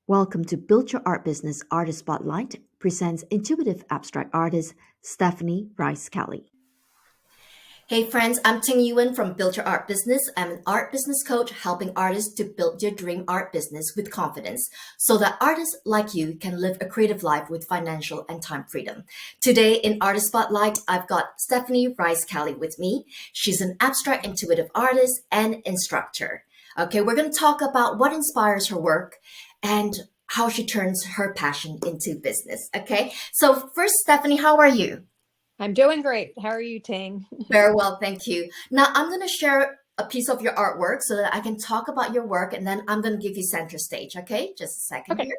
Welcome to Build Your Art Business Artist Spotlight presents intuitive abstract artist Stephanie Reiss Kelly. Hey friends, I'm Ting Yuan from Build Your Art Business. I'm an art business coach helping artists to build their dream art business with confidence so that artists like you can live a creative life with financial and time freedom. Today in Artist Spotlight, I've got Stephanie Reiss Kelly with me. She's an abstract intuitive artist and instructor. Okay, we're going to talk about what inspires her work and how she turns her passion into business. Okay, so first, Stephanie, how are you? I'm doing great. How are you, Ting? Very well, thank you. Now I'm going to share a piece of your artwork so that I can talk about your work and then I'm going to give you center stage, okay? Just a second Okay. here.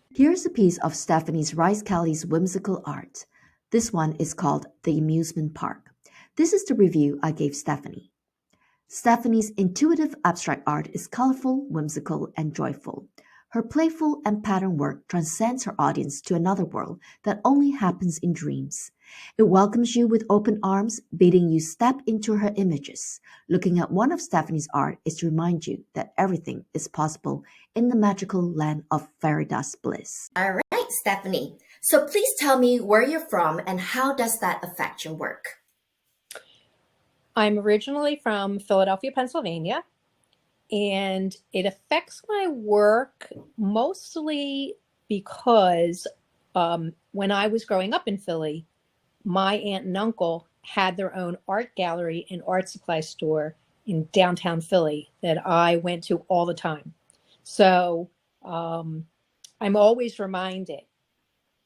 Here's a piece of Stephanie's Reiss Kelly's whimsical art. This one is called The Amusement Park. This is the review I gave Stephanie. Stephanie's intuitive abstract art is colorful, whimsical, and joyful. Her playful and pattern work transcends her audience to another world that only happens in dreams. It welcomes you with open arms, bidding you step into her images. Looking at one of Stephanie's art is to remind you that everything is possible in the magical land of fairy dust bliss. All right, Stephanie. So please tell me where you're from and how does that affect your work? I'm originally from Philadelphia, Pennsylvania, and it affects my work mostly because when I was growing up in Philly, my aunt and uncle had their own art gallery and art supply store in downtown Philly that I went to all the time. So I'm always reminded,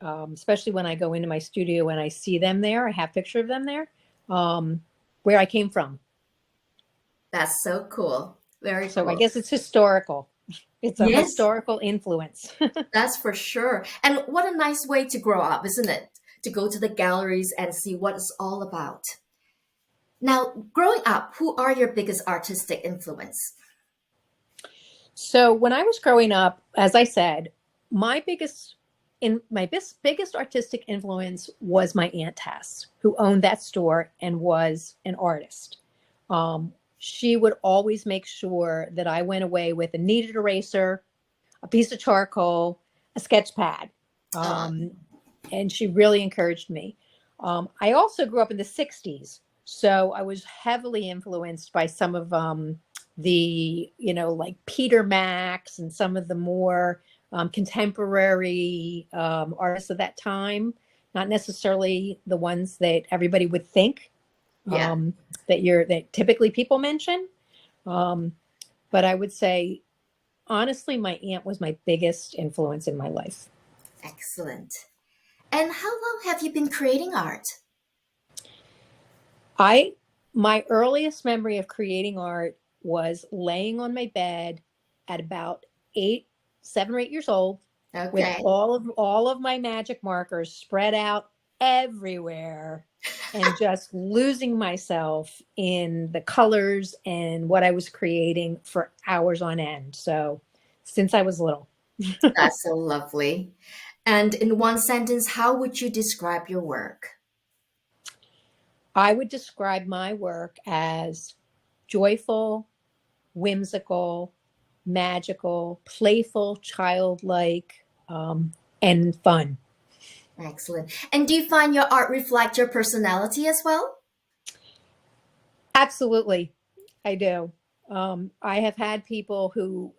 especially when I go into my studio and I see them there, I have a picture of them there, where I came from. That's so cool. Very So I cool. guess it's historical. It's a Yes, historical influence. that's for sure. And what a nice way to grow up, isn't it? To go to the galleries and see what it's all about. Now, growing up, who are your biggest artistic influence? So when I was growing up, as I said, my biggest artistic influence was my Aunt Tess, who owned that store and was an artist. She would always make sure that I went away with a kneaded eraser, a piece of charcoal, a sketch pad. Uh, And she really encouraged me. I also grew up in the 60s, so I was heavily influenced by some of like Peter Max and some of the more contemporary artists of that time, not necessarily the ones that everybody would think yeah, that typically people mention. But I would say, honestly, my aunt was my biggest influence in my life. excellent. And how long have you been creating art? My earliest memory of creating art was laying on my bed at about 7 or 8 years old with Okay. all of my magic markers spread out everywhere and just losing myself in the colors and what I was creating for hours on end. So since I was little. That's so lovely. And in one sentence, how would you describe your work? I would describe my work as joyful, whimsical, magical, playful, childlike, and fun. Excellent. And do you find your art reflect your personality as well? Absolutely, I do. I have had people who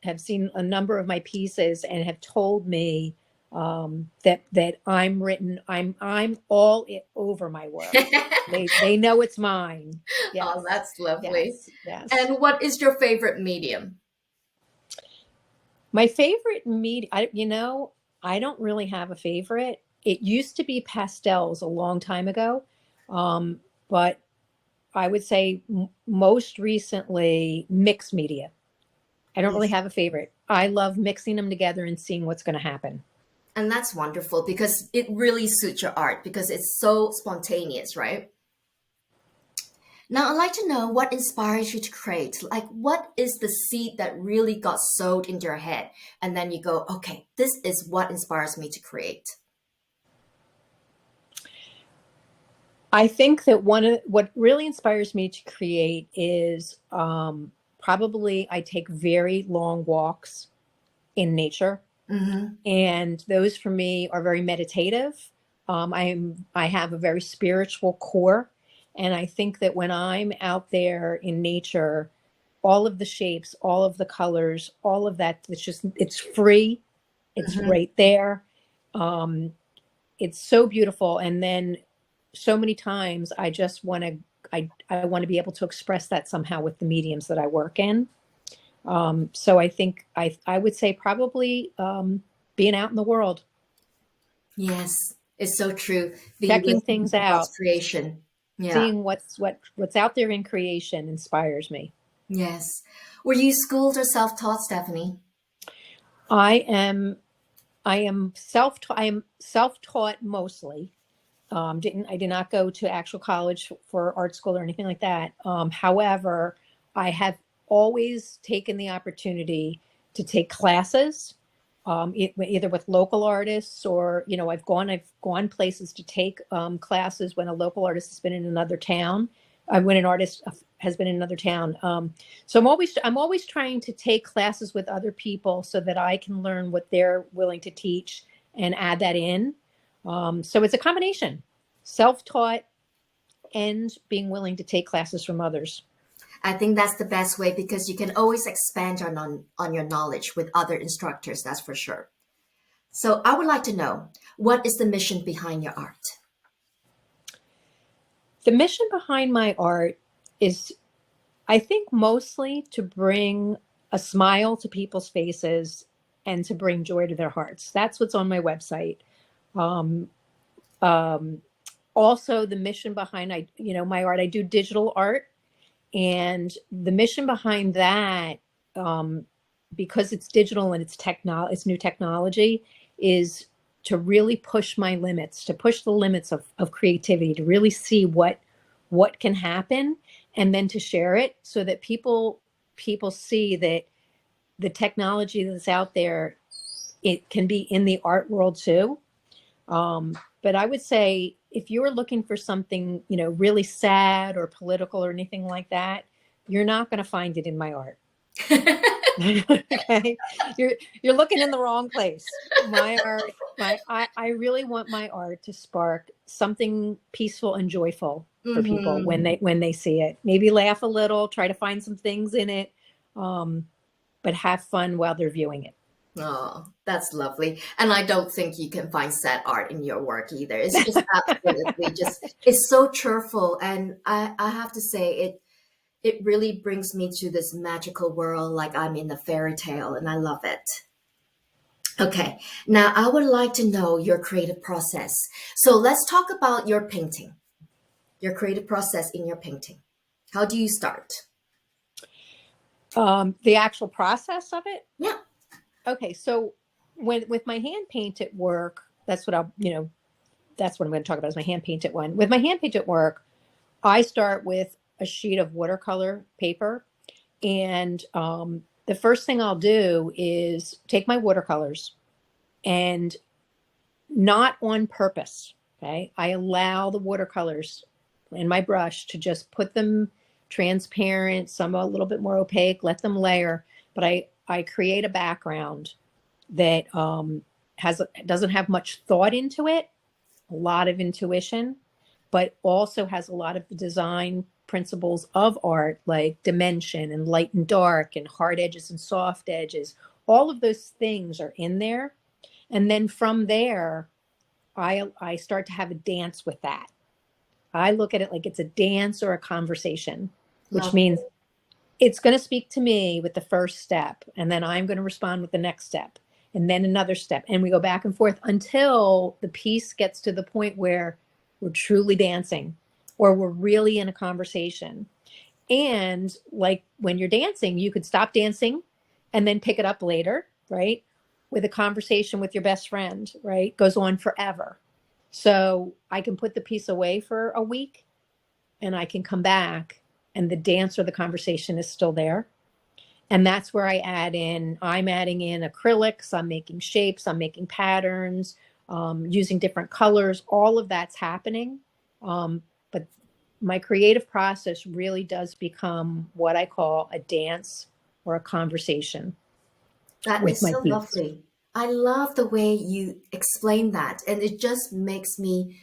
have seen a number of my pieces and have told me that I'm all over my work. They know it's mine. Oh, Yes, that's lovely. yes, yes. And what is your favorite medium? My favorite I don't really have a favorite. It used to be pastels a long time ago, but I would say most recently mixed media. I don't really Yes. have a favorite. I love mixing them together and seeing what's going to happen. And that's wonderful because it really suits your art because it's so spontaneous, right? Now, I'd like to know what inspires you to create. Like, what is the seed that really got sowed into your head? And then you go, okay, this is what inspires me to create. I think that what really inspires me to create is probably I take very long walks in nature. Mm-hmm. And those for me are very meditative. I have a very spiritual core. And I think that when I'm out there in nature, all of the shapes, all of the colors, all of that, it's free. It's Mm-hmm. right there. Um, it's so beautiful. And then so many times I just want to, I want to be able to express that somehow with the mediums that I work in. So I think I would say probably being out in the world, Yes, it's so true. Being checking with things God's out, creation. Yeah. seeing what's out there in creation inspires me. Yes. Were you schooled or self-taught, Stephanie? I am I am self-taught mostly. I did not go to actual college for art school or anything like that. However, I have always taken the opportunity to take classes, either with local artists or, I've gone places to take classes when a local artist has been in another town, when an artist has been in another town. So I'm always trying to take classes with other people so that I can learn what they're willing to teach and add that in. So it's a combination, self-taught and being willing to take classes from others. I think that's the best way because you can always expand on your knowledge with other instructors, that's for sure. So I would like to know, what is the mission behind your art? The mission behind my art is, I think, mostly to bring a smile to people's faces and to bring joy to their hearts. That's what's on my website. Um, um, Also, the mission behind my art. I do digital art, and the mission behind that, um, because it's digital and it's new technology, is to really push my limits, to push the limits of creativity, to really see what can happen, and then to share it so that people see that the technology that's out there, it can be in the art world too. But I would say if you're looking for something, really sad or political or anything like that, you're not going to find it in my art. Okay, you're looking in the wrong place. My art, I really want my art to spark something peaceful and joyful for people Mm-hmm. when they see it. Maybe laugh a little, try to find some things in it, but have fun while they're viewing it. Oh, that's lovely. And I don't think you can find sad art in your work either. It's just absolutely just, it's so cheerful. And I have to say, it really brings me to this magical world like I'm in a fairy tale, and I love it. Okay, now I would like to know your creative process. So let's talk about your painting, your creative process in your painting. How do you start? The actual process of it. Yeah. Okay, so when with my hand painted work, that's what I'm going to talk about is my hand painted one. With my hand painted work, I start with a sheet of watercolor paper, and the first thing I'll do is take my watercolors, and not on purpose. Okay, I allow the watercolors and my brush to just put them transparent, some a little bit more opaque, let them layer. But I create a background that doesn't have much thought into it, a lot of intuition, but also has a lot of the design principles of art, like dimension and light and dark and hard edges and soft edges. All of those things are in there. And then from there, I start to have a dance with that. I look at it like it's a dance or a conversation, which Lovely. means it's going to speak to me with the first step, and then I'm going to respond with the next step, and then another step. And we go back and forth until the piece gets to the point where we're truly dancing or we're really in a conversation. And like when you're dancing, you could stop dancing and then pick it up later, right? With a conversation with your best friend, right? Goes on forever. So I can put the piece away for a week and I can come back and the dance or the conversation is still there. And that's where I'm adding in acrylics, I'm making shapes, I'm making patterns, using different colors. All of that's happening. But my creative process really does become what I call a dance or a conversation. That with is my so piece. lovely. I love the way you explain that, and it just makes me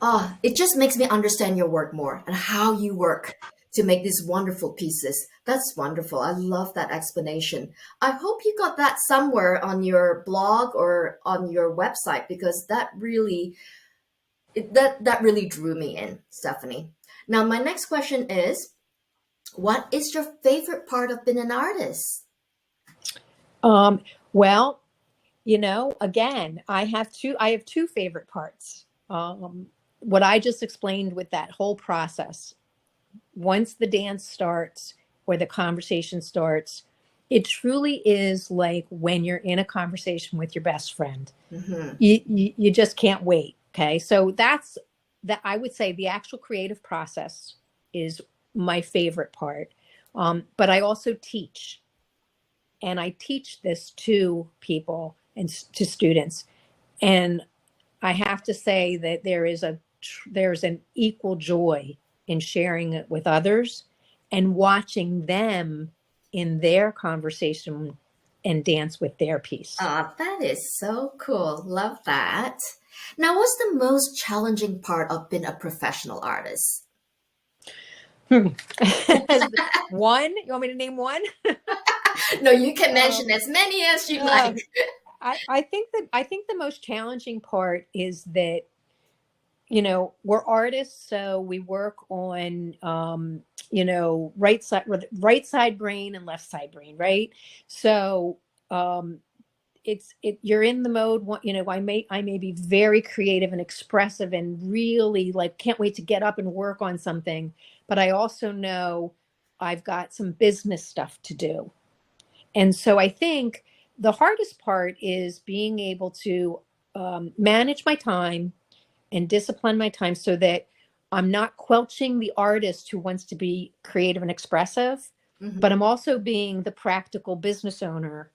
understand your work more and how you work to make these wonderful pieces. That's wonderful. I love that explanation. I hope you got that somewhere on your blog or on your website because that really drew me in, Stephanie. Now, my next question is, what is your favorite part of being an artist? Um, well, again, I have two favorite parts. What I just explained with that whole process, once the dance starts or the conversation starts, it truly is like when you're in a conversation with your best friend. Hmm. You just can't wait. Okay. So that's that. I would say the actual creative process is my favorite part. But I also teach, and I teach this to people and to students. And I have to say that there's an equal joy in sharing it with others and watching them in their conversation and dance with their piece. Ah, that is so cool. Love that. Now, what's the most challenging part of being a professional artist? Hmm. One, you want me to name one? No, you can mention Um, as many as you uh, like. I think the most challenging part is that we're artists, so we work on right side brain and left side brain, right? So um, you're in the mode. I may be very creative and expressive and really like can't wait to get up and work on something, but I also know I've got some business stuff to do. And so I think the hardest part is being able to manage my time and discipline my time so that I'm not quelching the artist who wants to be creative and expressive, but Hmm. I'm also being the practical business owner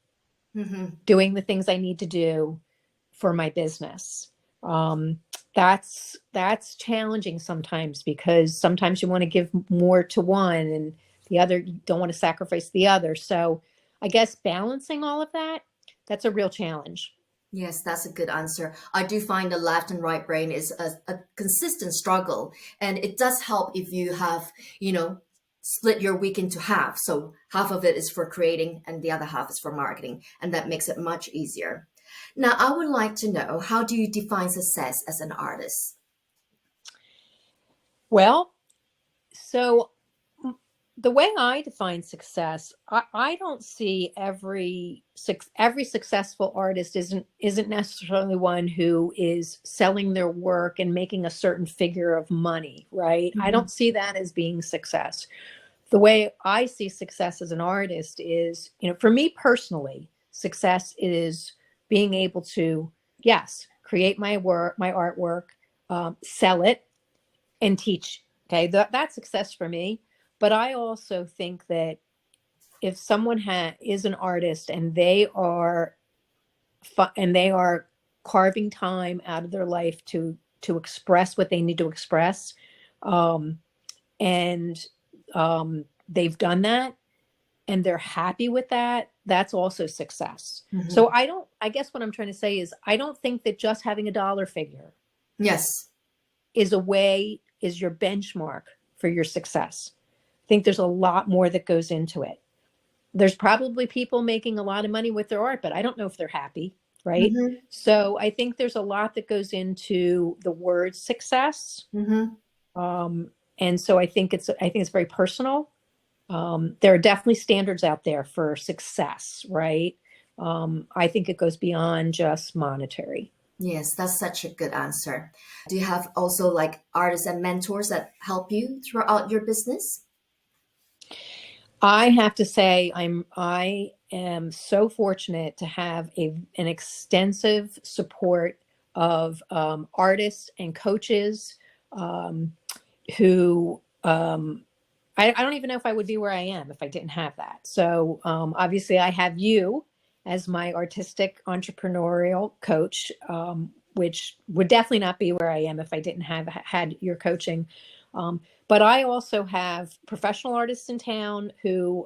Hmm. doing the things I need to do for my business. Um, that's challenging sometimes because sometimes you want to give more to one and the other you don't want to sacrifice the other. So I guess balancing all of that, that's a real challenge. Yes, that's a good answer. I do find the left and right brain is a consistent struggle, and it does help if you have, split your week into half. So half of it is for creating, and the other half is for marketing, and that makes it much easier. Now, I would like to know, how do you define success as an artist? Well, so the way I define success, I don't see every successful artist isn't necessarily one who is selling their work and making a certain figure of money, right? I Hmm. don't see that as being success. The way I see success as an artist is, for me personally, success is being able to, yes, create my artwork, sell it, and teach. Okay, that's success for me. But I also think that if someone is an artist and they are carving time out of their life to express what they need to express, um, and they've done that and they're happy with that, that's also success. So Hmm. I guess what I'm trying to say is I don't think that just having a dollar figure Yes. is your benchmark for your success. I think there's a lot more that goes into it. There's probably people making a lot of money with their art, but I don't know if they're happy, right? Hmm. So I think there's a lot that goes into the word success. Hmm. Um, and so I think it's very personal. There are definitely standards out there for success, right? I think it goes beyond just monetary. Yes, that's such a good answer. Do you have also like artists and mentors that help you throughout your business? I have to say I am so fortunate to have an extensive support of artists and coaches um, who I don't even know if I would be where I am if I didn't have that. So obviously, I have you as my artistic entrepreneurial coach, which would definitely not be where I am if I didn't have had your coaching. But I also have professional artists in town who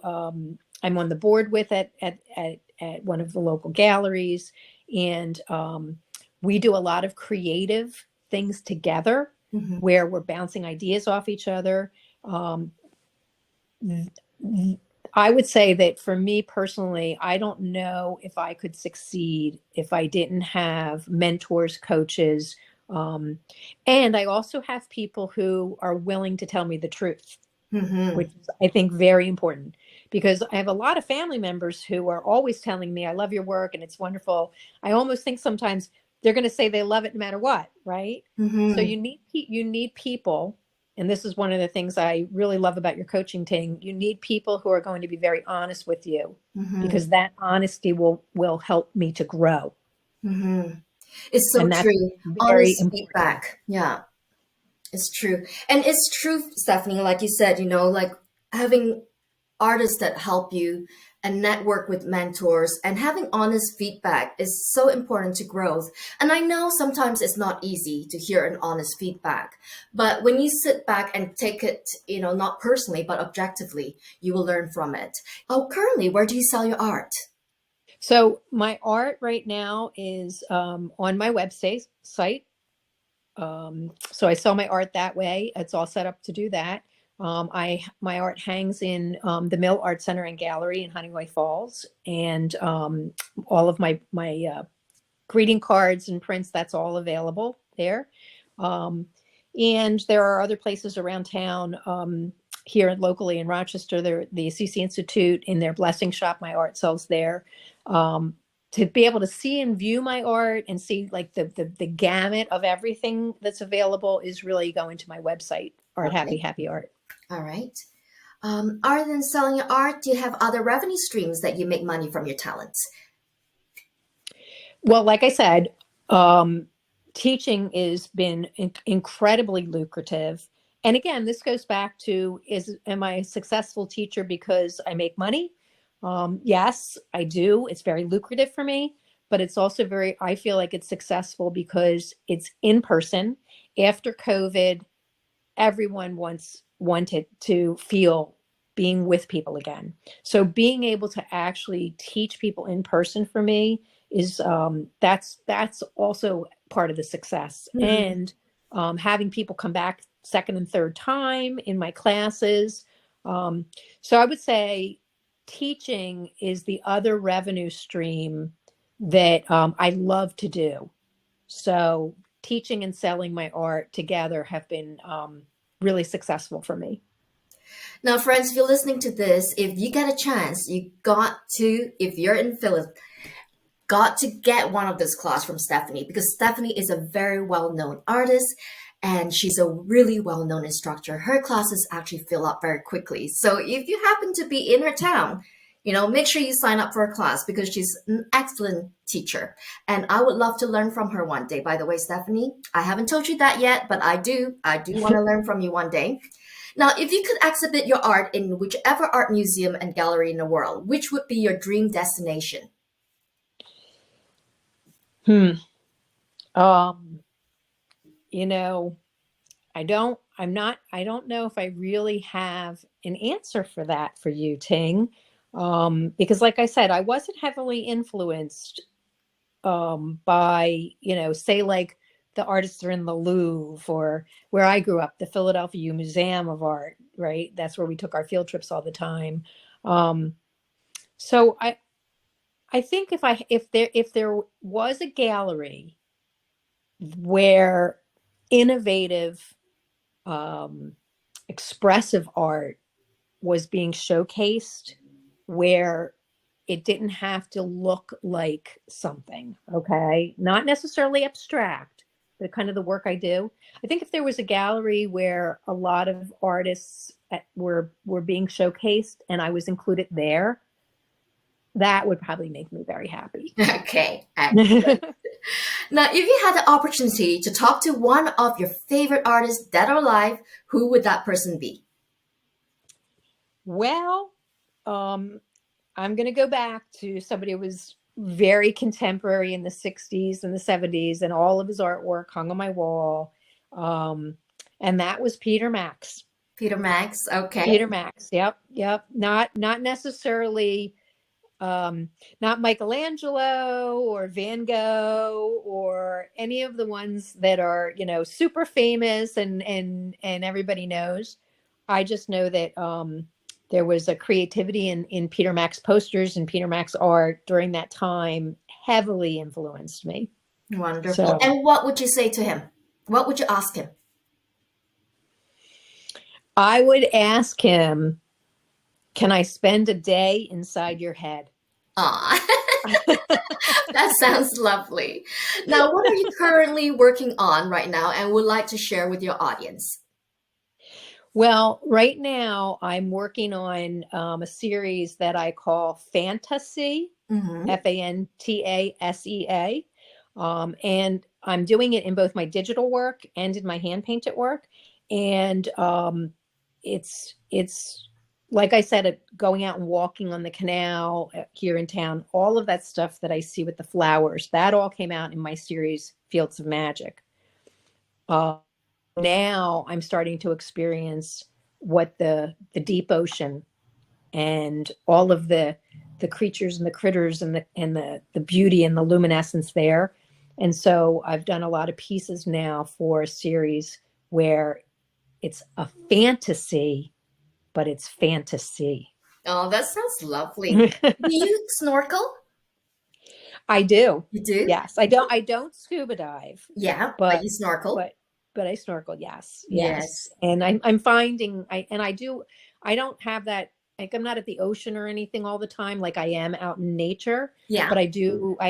I'm on the board with it at one of the local galleries. And we do a lot of creative things together Mm-hmm. where we're bouncing ideas off each other. Um, I would say that for me personally, I don't know if I could succeed if I didn't have mentors, coaches. Um, and I also have people who are willing to tell me the truth, Mm-hmm. which is, I think, very important, because I have a lot of family members who are always telling me, I love your work and it's wonderful. I almost think sometimes they're going to say they love it no matter what, right? So Mm-hmm. you need people, and this is one of the things I really love about your coaching team. You need people who are going to be very honest with you, Mm-hmm. because that honesty will help me to grow. Mm-hmm. It's so And that's true. very Honest important. feedback. Yeah, it's true. And it's true, Stephanie, like you said, like having artists that help you and network with mentors and having honest feedback is so important to growth. And I know sometimes it's not easy to hear an honest feedback, but when you sit back and take it, not personally, but objectively, you will learn from it. Oh, currently, where do you sell your art? So my art right now is on my site. So I sell my art that way. It's all set up to do that. My art hangs in the Mill Art Center and Gallery in Honeyway Falls, and all of my greeting cards and prints, that's all available there. Um, and there are other places around town. Here locally in Rochester, the CC Institute in their blessing shop, my art sells there. Um, to be able to see and view my art and see like the gamut of everything that's available is really going to my website, Art Happy Okay. Happy Art. All right. Other than selling your art, do you have other revenue streams that you make money from your talents? Well, like I said, um, teaching has been incredibly lucrative. And again, this goes back to, am I a successful teacher because I make money? Yes, I do. It's very lucrative for me, but it's also I feel like it's successful because it's in person. After COVID, everyone wanted to feel being with people again. So being able to actually teach people in person for me is that's also part of the success. Mhm. And having people come back second and third time in my classes. Um, so I would say teaching is the other revenue stream that I love to do. So teaching and selling my art together have been really successful for me. Now, friends, if you're listening to this, if you get a chance, if you're in Philly, got to get one of this class from Stephanie, because Stephanie is a very well-known artist and she's a really well-known instructor. Her classes actually fill up very quickly. So if you happen to be in her town, make sure you sign up for a class because she's an excellent teacher. And I would love to learn from her one day. By the way, Stephanie, I haven't told you that yet, but I do. I do want to learn from you one day. Now, if you could exhibit your art in whichever art museum and gallery in the world, which would be your dream destination? Hmm. Um, you know, I don't know if I really have an answer for that for you, Ting. Because like I said, I wasn't heavily influenced by, say like the artists are in the Louvre, or where I grew up, the Philadelphia Museum of Art, right? That's where we took our field trips all the time. Um, so I think if there was a gallery where innovative, um, expressive art was being showcased, where it didn't have to look like something, okay? Not necessarily abstract, but kind of the work I do. I think if there was a gallery where a lot of artists were being showcased and I was included there, that would probably make me very happy. Okay, excellent. Now, if you had the opportunity to talk to one of your favorite artists, dead or alive, who would that person be? Well, um, I'm going to go back to somebody who was very contemporary in the 60s and the 70s, and all of his artwork hung on my wall. Um, and that was Peter Max. Peter Max. Okay. Peter Max. Yep. Yep. Not necessarily not Michelangelo or Van Gogh or any of the ones that are, super famous and everybody knows. I just know that there was a creativity in Peter Max posters and Peter Max art during that time heavily influenced me. Wonderful. So And what would you say to him? What would you ask him? I would ask him, can I spend a day inside your head? Ah, that sounds lovely. Now, what are you currently working on right now and would like to share with your audience? Well, right now I'm working on a series that I call Fantasy, Mm-hmm. Fantasea. And I'm doing it in both my digital work and in my hand painted work. And it's like I said, going out and walking on the canal here in town, all of that stuff that I see with the flowers, that all came out in my series Fields of Magic. Now I'm starting to experience what the deep ocean and all of the creatures and the critters and the beauty and the luminescence there. And so I've done a lot of pieces now for a series where it's a fantasy, but it's fantasy. Oh, that sounds lovely. Do you snorkel? I do. You do? Yes. I don't scuba dive, Yeah, but but you snorkel? but but I snorkel. Yes. Yes. Yes. And I'm finding I don't have that, like, I'm not at the ocean or anything all the time like I am out in nature, Yeah. but I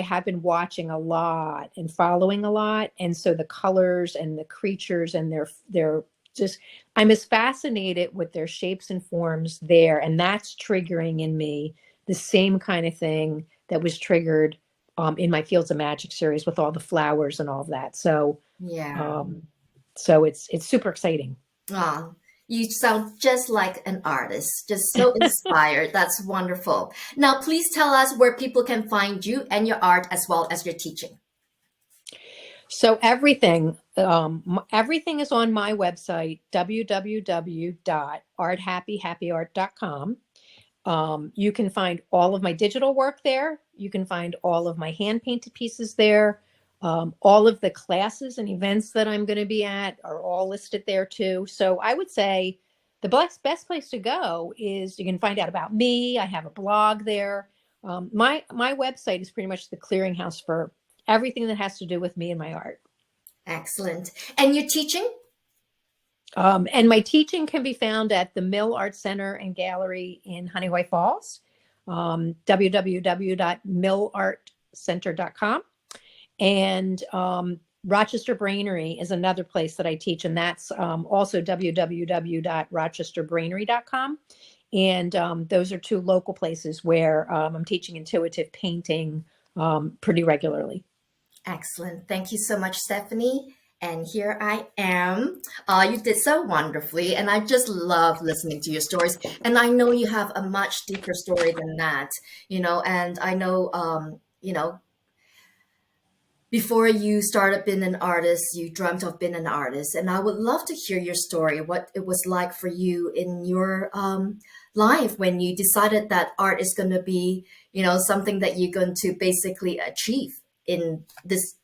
have been watching a lot and following a lot. And so the colors and the creatures and they're just, I'm as fascinated with their shapes and forms there. And that's triggering in me the same kind of thing that was triggered in my Fields of Magic series with all the flowers and all of that. Yeah. Um, so it's super exciting. Ah, you sound just like an artist, just so inspired. That's wonderful. Now, please tell us where people can find you and your art as well as your teaching. So everything is on my website, www.arthappyhappyart.com. You can find all of my digital work there. You can find all of my hand painted pieces there. All of the classes and events that I'm going to be at are all listed there too. So I would say the best place to go is you can find out about me. I have a blog there. My website is pretty much the clearinghouse for everything that has to do with me and my art. Excellent. And your teaching? And my teaching can be found at the Mill Art Center and Gallery in Honeyway Falls, www.millartcenter.com. And Rochester Brainery is another place that I teach, and that's also www.rochesterbrainery.com. And those are two local places where I'm teaching intuitive painting pretty regularly. Excellent. Thank you so much, Stephanie. And here I am. You did so wonderfully, and I just love listening to your stories. And I know you have a much deeper story than that, and I know, before you started being an artist, you dreamt of being an artist. And I would love to hear your story, what it was like for you in your life when you decided that art is going to be, something that you're going to basically achieve in this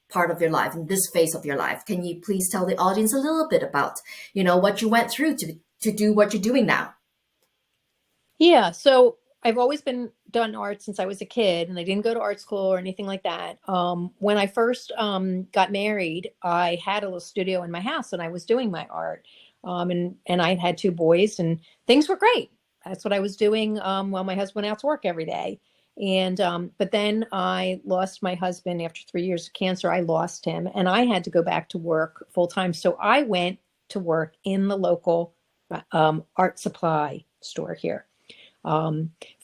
part of your life, in this phase of your life. Can you please tell the audience a little bit about, what you went through to do what you're doing now? Yeah, so I've always been done art since I was a kid, and I didn't go to art school or anything like that. When I first got married, I had a little studio in my house, and I was doing my art. And I had two boys, and things were great. That's what I was doing while my husband went out to work every day. And but then I lost my husband after 3 years of cancer. I lost him, and I had to go back to work full time. So I went to work in the local art supply store here.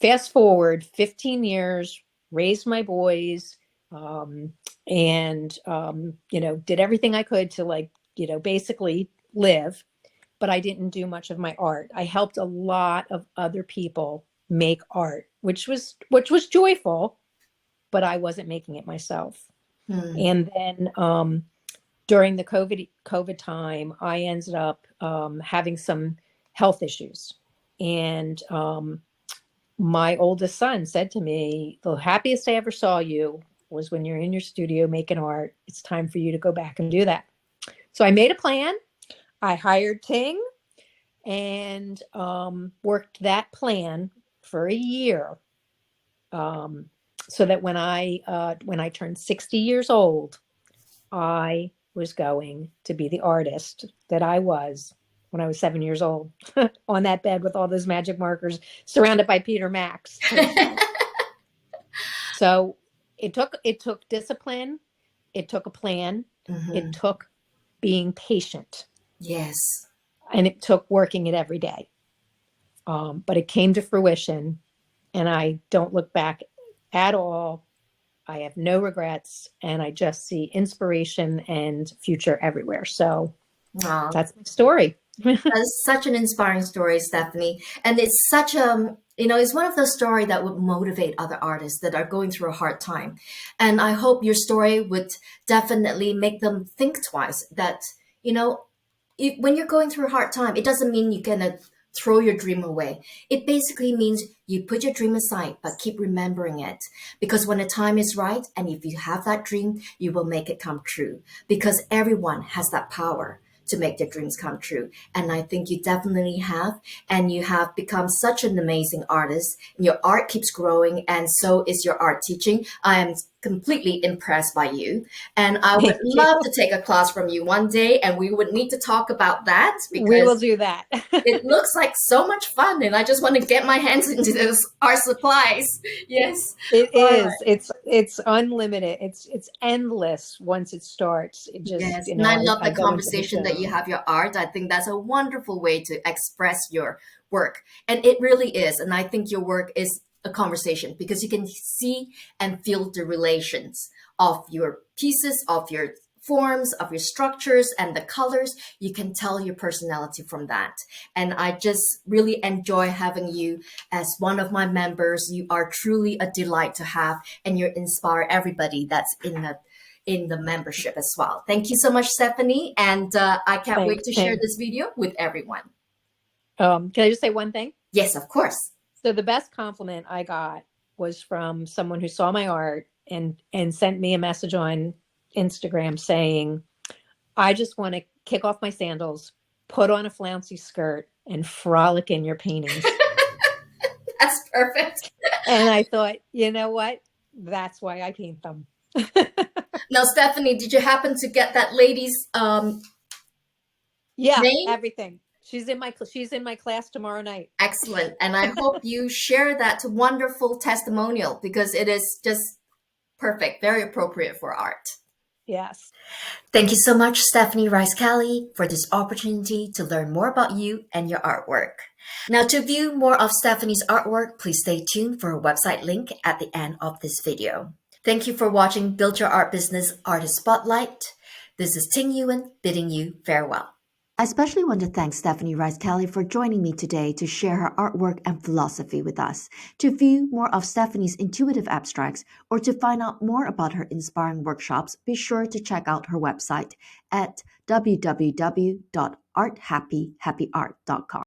Fast forward 15 years, raised my boys, and did everything I could to basically live, but I didn't do much of my art. I helped a lot of other people make art, which was joyful, but I wasn't making it myself. Hmm. And then during the COVID time, I ended up having some health issues. And my oldest son said to me, the happiest I ever saw you was when you're in your studio making art. It's time for you to go back and do that. So I made a plan. I hired Ting and worked that plan for a year, so that when I turned 60 years old, I was going to be the artist that I was when I was 7 years old, on that bed with all those magic markers, surrounded by Peter Max. So it took discipline, it took a plan, it took being patient. Yes. And it took working it every day. But it came to fruition, and I don't look back at all. I have no regrets, and I just see inspiration and future everywhere. So Wow. that's my story. That's such an inspiring story, Stephanie. And it's such it's one of those stories that would motivate other artists that are going through a hard time. And I hope your story would definitely make them think twice that, when you're going through a hard time, it doesn't mean you're gonna throw your dream away. It basically means you put your dream aside, but keep remembering it. Because when the time is right, and if you have that dream, you will make it come true. Because everyone has that power to make their dreams come true. And I think you definitely have. And you have become such an amazing artist. And your art keeps growing, and so is your art teaching. I am completely impressed by you. And I would love to take a class from you one day, and we would need to talk about that, because we will do that. it looks like so much fun, and I just want to get my hands into those art supplies. Yes. It All is. right. It's unlimited. It's endless once it starts. It just, Yes, and I love I the go into the conversation that you zone. have your art. I think that's a wonderful way to express your work. And it really is. And I think your work is a conversation, because you can see and feel the relations of your pieces, of your forms, of your structures, and the colors. You can tell your personality from that. And I just really enjoy having you as one of my members. You are truly a delight to have, and you inspire everybody that's in the membership as well. Thank you so much, Stephanie. And I can't wait Thanks, to share Ting. this video with everyone. Can I just say one thing? Yes, of course. So the best compliment I got was from someone who saw my art and sent me a message on Instagram saying, I just want to kick off my sandals, put on a flouncy skirt, and frolic in your paintings. That's perfect. And I thought, you know what? That's why I paint them. Now, Stephanie, did you happen to get that lady's Yeah, name? everything. She's in my class tomorrow night. Excellent. And I hope you share that wonderful testimonial, because it is just perfect, very appropriate for art. Yes. Thank you so much, Stephanie Reiss Kelly, for this opportunity to learn more about you and your artwork. Now, to view more of Stephanie's artwork, please stay tuned for her website link at the end of this video. Thank you for watching Build Your Art Business Artist Spotlight. This is Ting Yuen bidding you farewell. I especially want to thank Stephanie Reiss Kelly for joining me today to share her artwork and philosophy with us. To view more of Stephanie's intuitive abstracts or to find out more about her inspiring workshops, be sure to check out her website at www.arthappyhappyart.com.